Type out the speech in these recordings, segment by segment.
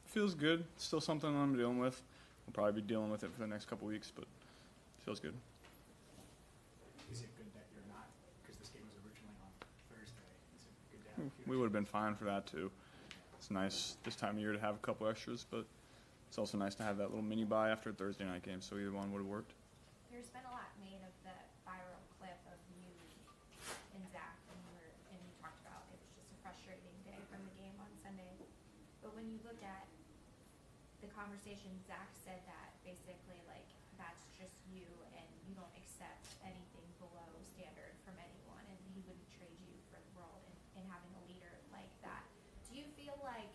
Feels good. Still something I'm dealing with. I'll probably be dealing with it for the next couple weeks, but it feels good. Is it good that you're not, because this game was originally on Thursday, is it good to have a few We would have extra been fine for that too. It's nice this time of year to have a couple extras, but it's also nice to have that little mini bye after a Thursday night game, so either one would have worked. There's been a lot made of the viral clip of you and Zach, and you talked about it was just a frustrating day from the game on Sunday. But when you look at the conversation, Zach said that basically like that's just you and you don't accept anything below standard from anyone, and he wouldn't trade you for the world in having a leader like that. Do you feel like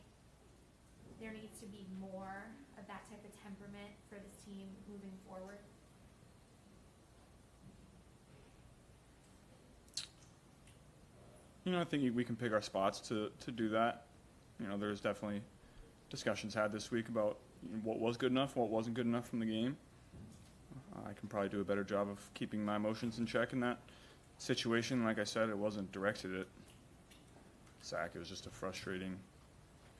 there needs to be more of that type of temperament for this team moving forward? I think we can pick our spots to do that. There's definitely discussions had this week about what was good enough, what wasn't good enough from the game. I can probably do a better job of keeping my emotions in check in that situation. Like I said, it wasn't directed at Zach. It was just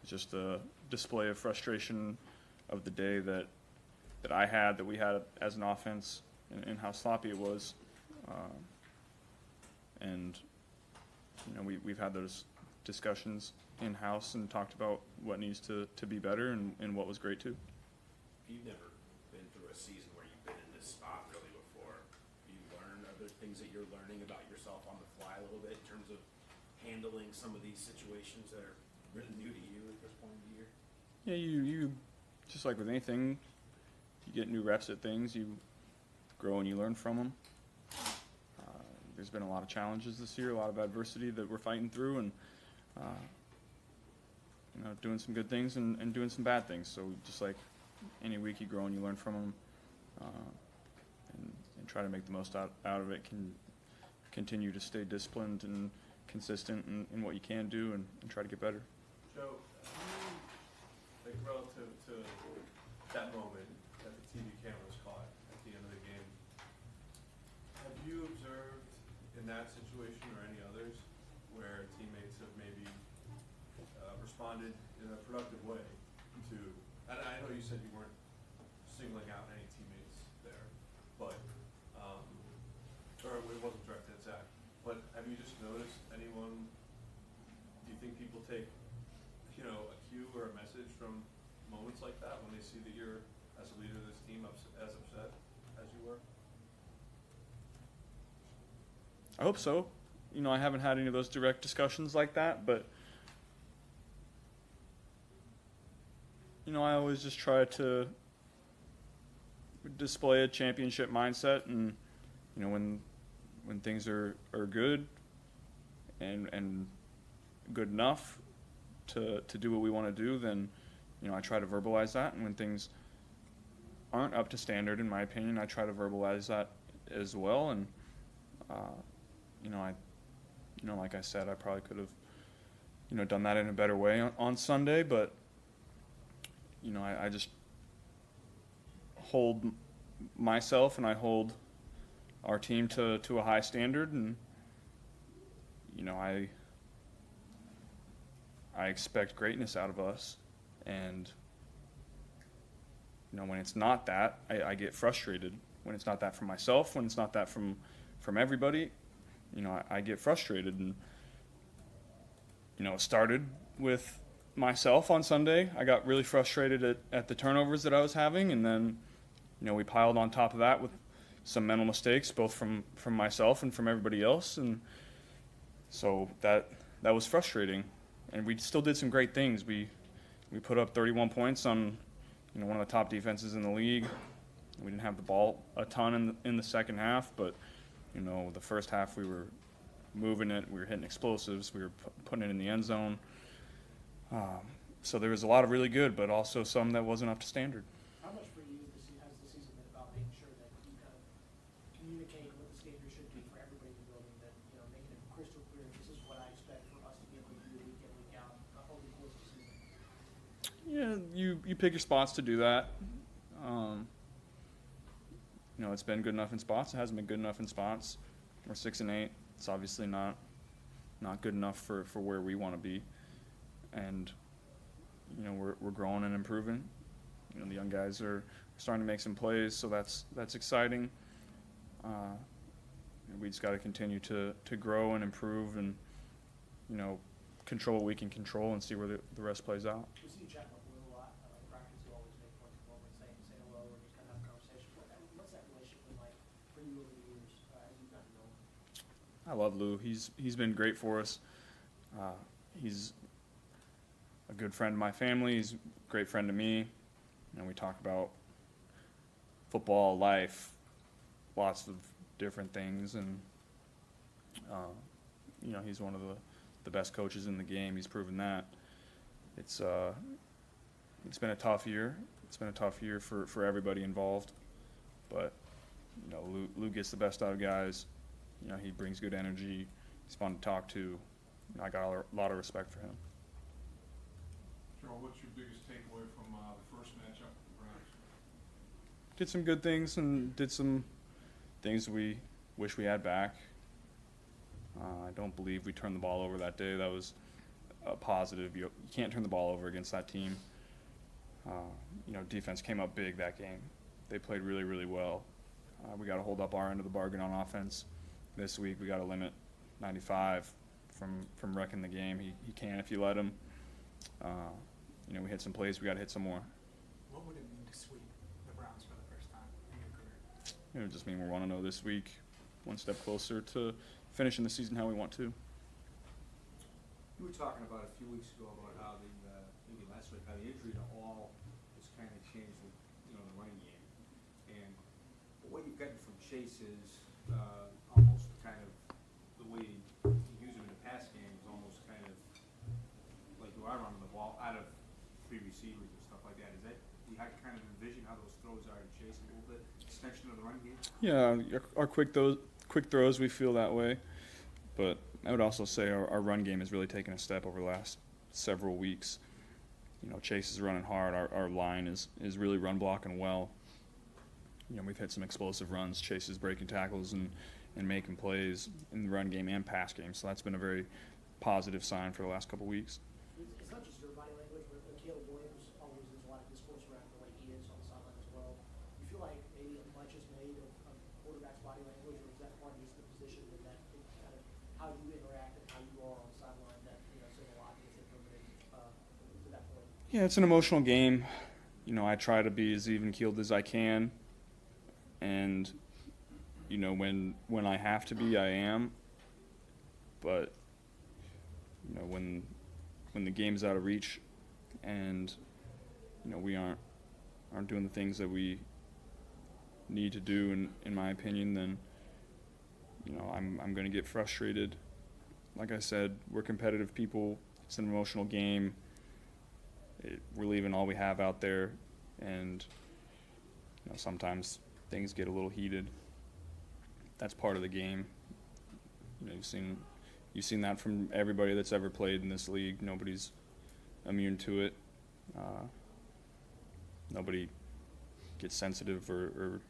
just a display of frustration of the day that we had as an offense, and how sloppy it was. And we've had those discussions in-house and talked about what needs to be better and what was great too. You've never been through a season where you've been in this spot really before. You learn, are there things that you're learning about yourself on the fly a little bit in terms of handling some of these situations that are really new to you at this point in the year? Yeah, you just like with anything, you get new reps at things, you grow and you learn from them. There's been a lot of challenges this year, a lot of adversity that we're fighting through, and doing some good things and doing some bad things. So just like any week, you grow and you learn from them, and try to make the most out of it. Can continue to stay disciplined and consistent in what you can do, and try to get better. Joe, like relative to that moment that the TV cameras caught at the end of the game, have you observed in that situation or any others where teammates have maybe responded in a productive way to, and I know you said you weren't singling out any teammates there, but, or it wasn't directed at Zach, but have you just noticed anyone, do you think people take, a cue or a message from moments like that when they see that you're, as a leader of this team, as upset as you were? I hope so. I haven't had any of those direct discussions like that, but I always just try to display a championship mindset, and when things are good and good enough to do what we want to do, then I try to verbalize that, and when things aren't up to standard, in my opinion, I try to verbalize that as well. And like I said, I probably could have done that in a better way on Sunday, but I just hold myself and I hold our team to a high standard, and I expect greatness out of us, and when it's not that, I get frustrated. When it's not that from myself, when it's not that from everybody, I get frustrated. And it started with myself on Sunday. I got really frustrated at the turnovers that I was having, and then we piled on top of that with some mental mistakes, both from myself and from everybody else, and so that was frustrating. And we still did some great things. We put up 31 points on one of the top defenses in the league. We didn't have the ball a ton in the second half, but the first half we were moving it, we were hitting explosives, we were putting it in the end zone. So there was a lot of really good, but also some that wasn't up to standard. How much for you has the season been about making sure that you kind of communicate what the standard should be for everybody in the building, that, making it crystal clear, this is what I expect for us to be able to do week in, week out, over the course of the season? Yeah, you pick your spots to do that. It's been good enough in spots. It hasn't been good enough in spots. We're 6-8. It's obviously not good enough for where we want to be. And you know, we're growing and improving. You know, the young guys are starting to make some plays, so that's exciting. We just got to continue to grow and improve, and you know, control what we can control, and see where the rest plays out. We see you chatting with Lou a lot. In practice, you always make points of moment, say hello, or just kind of have a conversation. What's that relationship been like for you over the years as you've gotten to know him? I love Lou. He's been great for us. He's a good friend to my family. He's a great friend to me. And we talk about football, life, lots of different things. And you know, he's one of the best coaches in the game. He's proven that. It's been a tough year. It's been a tough year for everybody involved. But you know, Lou gets the best out of guys. You know, he brings good energy. He's fun to talk to. You know, I got a lot of respect for him. Joe, what's your biggest takeaway from the first matchup with the Browns? Did some good things and did some things we wish we had back. I don't believe we turned the ball over that day. That was a positive. You can't turn the ball over against that team. You know, defense came up big that game. They played really, really well. We got to hold up our end of the bargain on offense. This week we got to limit 95 from wrecking the game. He can if you let him. You know, we hit some plays. We got to hit some more. What would it mean to sweep the Browns for the first time in your career? It would just mean we want to know this week, one step closer to finishing the season how we want to. You were talking about a few weeks ago about how maybe last week, how the injury to all has kind of changed the, you know, the running game. And what you've gotten from Chase is almost kind of the way you use him in the pass game is almost kind of like you are running the ball out of three receivers and stuff like that. Is that you kind of envision how those throws are to Chase a little bit, extension of the running game? Yeah, our quick throws, we feel that way. But I would also say our run game has really taken a step over the last several weeks. You know, Chase is running hard. Our line is really run blocking well. You know, we've hit some explosive runs. Chase is breaking tackles and making plays in the run game and pass game. So that's been a very positive sign for the last couple weeks. It's not just your body language, but Caleb Williams always there's a lot of discourse around the way he is on the sideline as well. You feel like maybe much is made of quarterback's body language, or is that part of just the position and that kind of how you interact and how you are on the sideline that, you know, says a lot gets implemented to that point? Yeah, it's an emotional game. You know, I try to be as even-keeled as I can. And, you know, when I have to be, I am. But, you know, when the game's out of reach and, you know, we aren't doing the things that we need to do, in my opinion, then, you know, I'm going to get frustrated. Like I said, we're competitive people. It's an emotional game. We're leaving all we have out there, and, you know, sometimes things get a little heated. That's part of the game. You know, you've seen that from everybody that's ever played in this league. Nobody's immune to it. Nobody gets sensitive or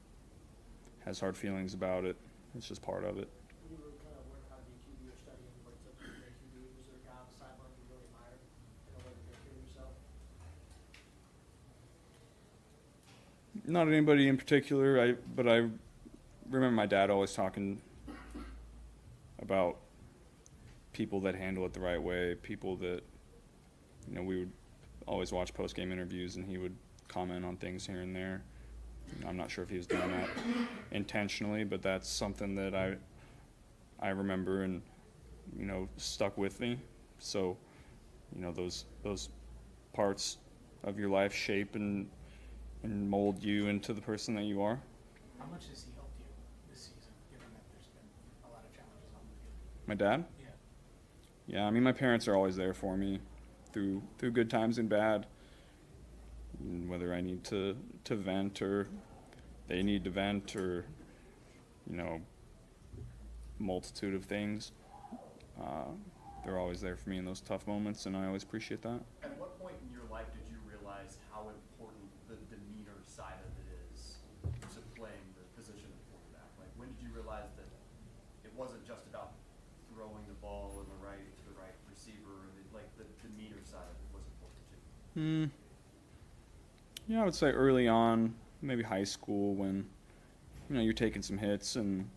has hard feelings about it. It's just part of it. When you were kind of learning how to be a QB or studying what it's up to be a QB, was there a guy on the sideline you really admired in a way that you're carrying yourself? Not anybody in particular, but I remember my dad always talking about people that handle it the right way, people that, you know, we would always watch post-game interviews and he would comment on things here and there. I'm not sure if he was doing that intentionally, but that's something that I remember and, you know, stuck with me. So, you know, those parts of your life shape and mold you into the person that you are. How much has he helped you this season, given that there's been a lot of challenges on the field? My dad? Yeah. Yeah, I mean, my parents are always there for me through good times and bad. And whether I need to vent or they need to vent or, you know, multitude of things, they're always there for me in those tough moments, and I always appreciate that. At what point in your life did you realize how important the demeanor side of it is to playing the position of quarterback? Like, when did you realize that it wasn't just about throwing the ball to the right receiver, and like the demeanor side of it was important too? Yeah, I would say early on, maybe high school, when you're taking some hits and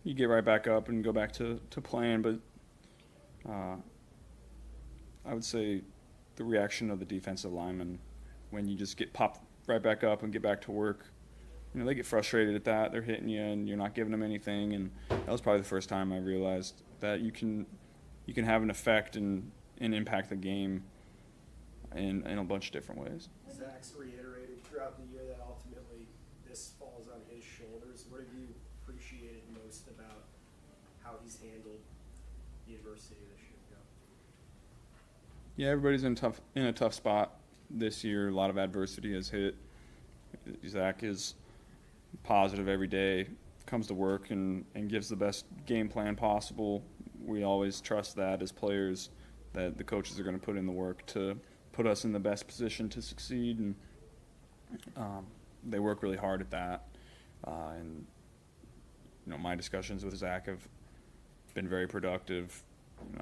you get right back up and go back to playing. But I would say the reaction of the defensive linemen when you just get popped right back up and get back to work, they get frustrated at that. They're hitting you and you're not giving them anything. And that was probably the first time I realized that you can have an effect and impact the game in a bunch of different ways. Zach's reiterated throughout the year that ultimately this falls on his shoulders. What have you appreciated most about how he's handled the adversity this year? Yeah, everybody's in a tough spot this year. A lot of adversity has hit. Zach is positive every day, comes to work and gives the best game plan possible. We always trust that as players, that the coaches are going to put in the work to put us in the best position to succeed, and they work really hard at that. And my discussions with Zach have been very productive.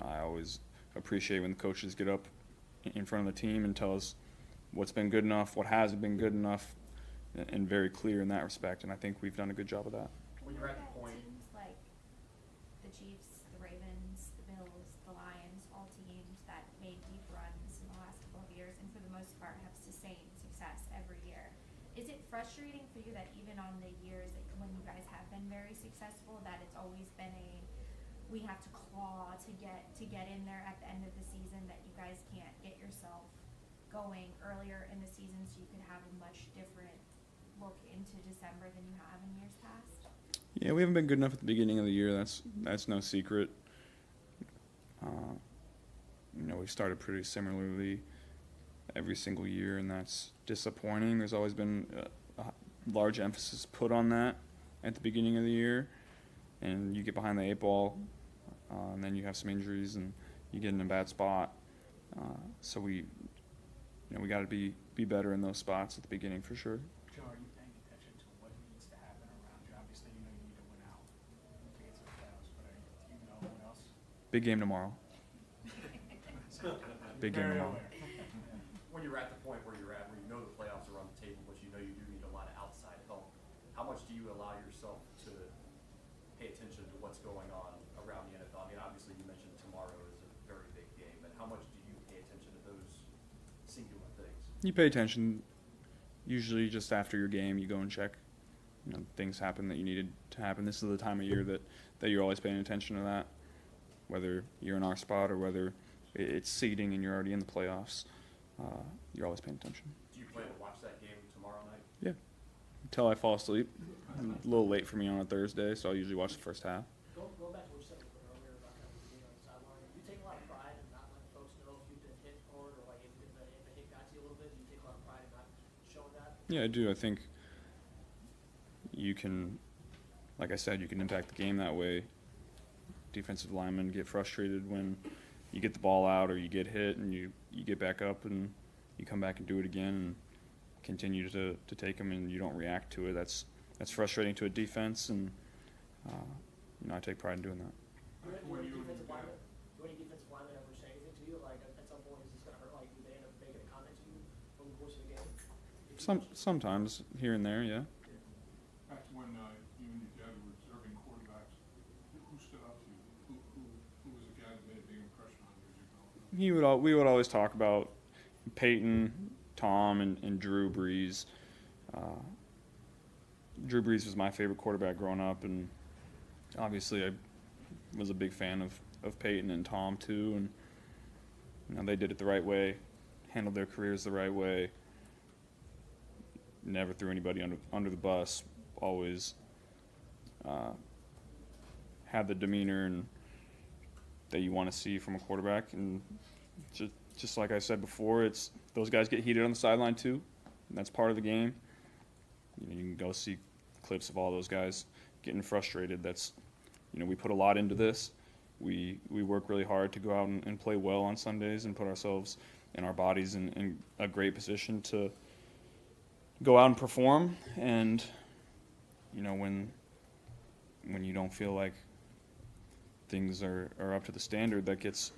I always appreciate when the coaches get up in front of the team and tell us what's been good enough, what hasn't been good enough, and very clear in that respect. And I think we've done a good job of that. When you're at the point, Teams like the Chiefs, the Ravens, the Bills, the Lions, all teams that made deep runs in the last couple of years and for the most part have sustained success every year. Is it frustrating for you that even on the years that when you guys have been very successful, that it's always been we have to claw to get in there at the end of the season, that you guys can't get yourself going earlier in the season so you could have a much different look into December than you have in years past? Yeah, we haven't been good enough at the beginning of the year. That's no secret. We've started pretty similarly every single year, and that's disappointing. There's always been a large emphasis put on that at the beginning of the year, and you get behind the 8 ball, and then you have some injuries, and you get in a bad spot. So we got to be better in those spots at the beginning for sure. Joe, are you paying attention to what needs to happen around you? Obviously, you need to win out to get to the playoffs, but do you know what else? Big game tomorrow. Big game Very tomorrow. aware. when you're at the point where you're at, where you know the playoffs are on the table, but you know you do need a lot of outside help, how much do you allow yourself to pay attention to what's going on around the NFL? I mean, obviously you mentioned tomorrow is a very big game, but how much do you pay attention to those singular things? You pay attention. Usually just after your game, you go and check. Things happen that you needed to happen. This is the time of year that you're always paying attention to that, whether you're in our spot or whether it's seeding and you're already in the playoffs. You're always paying attention. Do you plan to watch that game tomorrow night? Yeah. Until I fall asleep. A little late for me on a Thursday, so I'll usually watch the first half. Go back to what you said earlier about kind of being on the sideline. Do you take a lot of pride in not letting folks know if you've been hit hard, or like if the hit got to you a little bit? Do you take a lot of pride in not showing that? Yeah, I do. I think you can, like I said, you can impact the game that way. Defensive linemen get frustrated when you get the ball out or you get hit, and you get back up and you come back and do it again and continue to take them, and you don't react to it. That's frustrating to a defense, and I take pride in doing that. Do any defensive linemen ever say anything to you? Like at some point, is this going to hurt? Like, do they end up making a comment to you over the course of the game? Sometimes here and there, yeah. Back to when you and your dad were observing quarterbacks, who stood out to you? Who was the guy that made a big impression on you as you're growing up? We would always talk about Peyton, Tom, and Drew Brees. Drew Brees was my favorite quarterback growing up, and obviously I was a big fan of Peyton and Tom too, and they did it the right way, handled their careers the right way, never threw anybody under the bus, always had the demeanor and that you want to see from a quarterback. And just like I said before, it's those guys get heated on the sideline too, and that's part of the game. You can go see clips of all those guys getting frustrated. That's we put a lot into this. We work really hard to go out and play well on Sundays and put ourselves and our bodies in a great position to go out and perform. And when you don't feel like things are up to the standard, that gets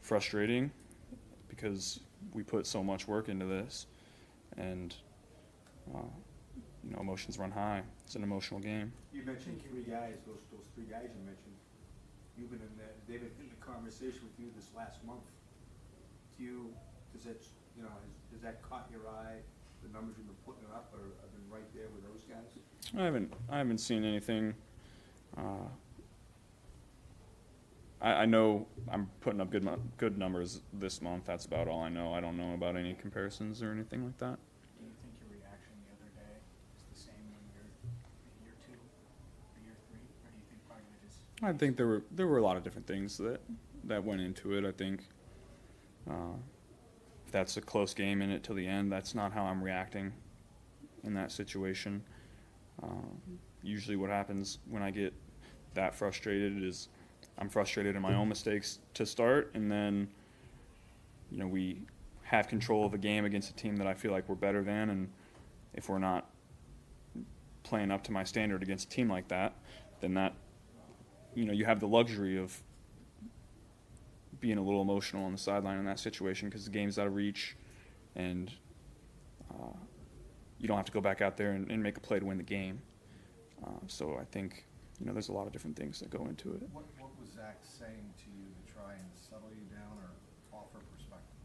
frustrating, because we put so much work into this, and emotions run high. It's an emotional game. You mentioned three guys, those three guys you mentioned. You've been in that, they've been in the conversation with you this last month. Does that caught your eye? The numbers you've been putting up have been right there with those guys? I haven't seen anything. I know I'm putting up good numbers this month. That's about all I know. I don't know about any comparisons or anything like that. Do you think your reaction the other day is the same when you're in year 2 or year 3, or do you think part of it is? I think there were a lot of different things that went into it. I think if that's a close game in it till the end, that's not how I'm reacting in that situation. Usually what happens when I get that frustrated is I'm frustrated in my own mistakes to start, and then we have control of a game against a team that I feel like we're better than, and if we're not playing up to my standard against a team like that, then that you have the luxury of being a little emotional on the sideline in that situation because the game's out of reach, and you don't have to go back out there and make a play to win the game. So I think there's a lot of different things that go into it. What was Zach saying to you to try and settle you down or offer perspective?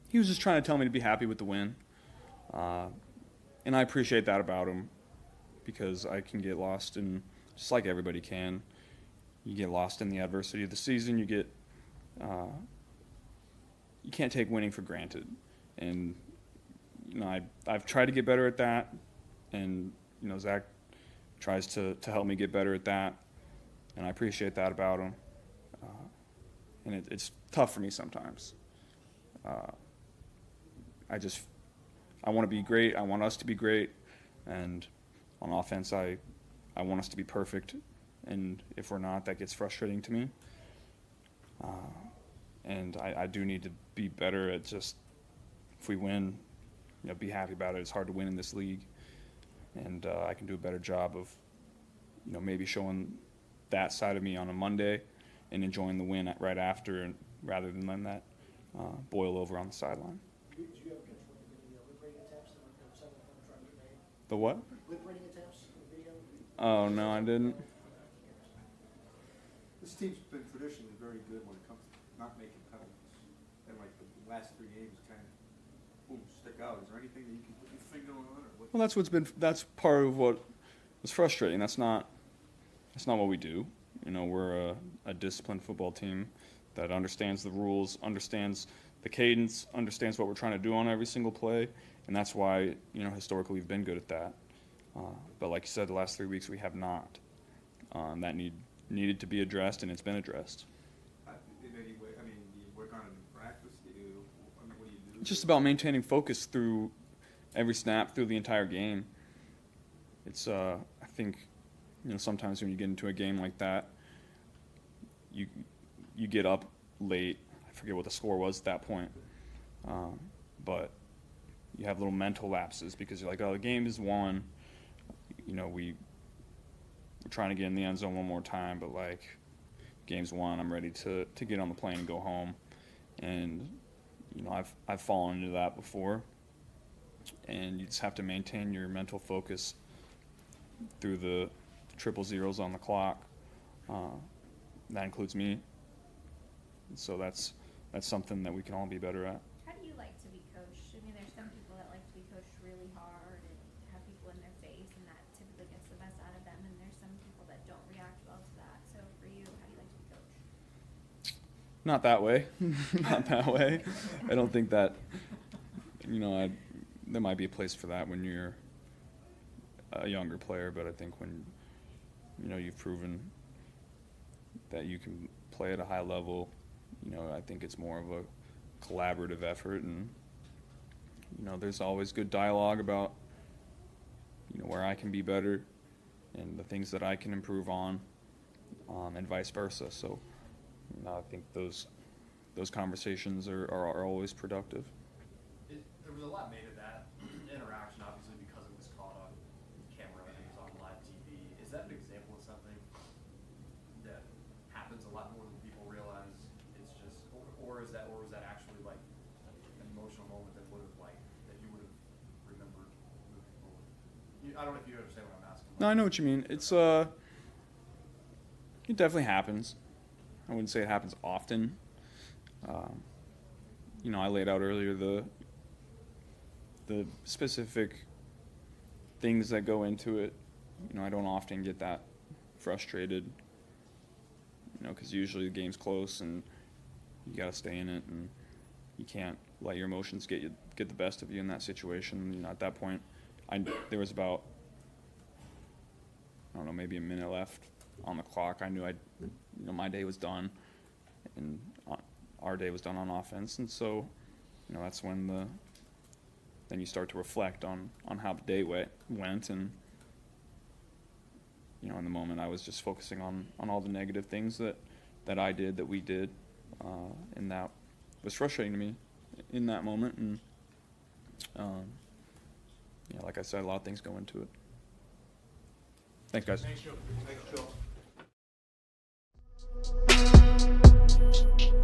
He was just trying to tell me to be happy with the win, and I appreciate that about him because I can get lost in, just like everybody can, you get lost in the adversity of the season. You can't take winning for granted, and I've tried to get better at that, and Zach tries to help me get better at that, and I appreciate that about him. And it's tough for me sometimes. I want to be great. I want us to be great, and on offense, I want us to be perfect. And if we're not, that gets frustrating to me. And I do need to be better at just, if we win, be happy about it. It's hard to win in this league. And I can do a better job of, maybe showing that side of me on a Monday and enjoying the win right after, and rather than letting that boil over on the sideline. Did you ever catch one of the lip reading attempts that were some of them trying to get made? The what? Lip reading attempts in the video? Oh, no, I didn't. This team's been traditionally very good when it comes to not making penalties. And like the last 3 games kind of, stick out. Is there anything that you can put your finger on? Or what? Well, that's part of what was frustrating. That's not what we do. We're a disciplined football team that understands the rules, understands the cadence, understands what we're trying to do on every single play, and that's why, historically we've been good at that. But like you said, the last 3 weeks we have not. That needed to be addressed, and it's been addressed. In any way, do you work on it in practice? What do you do? It's just about maintaining focus through every snap, through the entire game. It's, I think, sometimes when you get into a game like that, you get up late. I forget what the score was at that point. But you have little mental lapses because you're like, oh, the game is won. We're trying to get in the end zone one more time, but game's won. I'm ready to get on the plane and go home. And I've fallen into that before, and you just have to maintain your mental focus through the triple zeros on the clock. That includes me. So that's something that we can all be better at. How do you like to be coached? There's some people that like to be coached really hard and have people in their face, and that typically gets the best out of them. And there's some people that don't react well to that. So for you, how do you like to be coached? Not that way. Not that way. I don't think that, there might be a place for that when you're a younger player, but I think when, you've proven that you can play at a high level, I think it's more of a collaborative effort, and, there's always good dialogue about, where I can be better and the things that I can improve on, and vice versa. So, I think those conversations are always productive. There was a lot made of that interaction, obviously, because it was caught on camera and it was on live TV. Is that an example of something that happens a lot more than people realize? It's just, or is that actually an emotional moment I don't know if you understand what I'm asking. No, I know what you mean. It's it definitely happens. I wouldn't say it happens often. You know, I laid out earlier the specific things that go into it. You know, I don't often get that frustrated. You know, because usually the game's close and you got to stay in it, and you can't let your emotions get the best of you in that situation. You know, at that point, there was about, I don't know, maybe a minute left on the clock. I knew my day was done, and our day was done on offense, and so, you know, that's when then you start to reflect on how the day went, and, you know, in the moment I was just focusing on all the negative things that I did, that we did, and that was frustrating to me in that moment, and yeah, like I said, a lot of things go into it. Thanks, guys. Thanks, Joe. Thanks, Joe.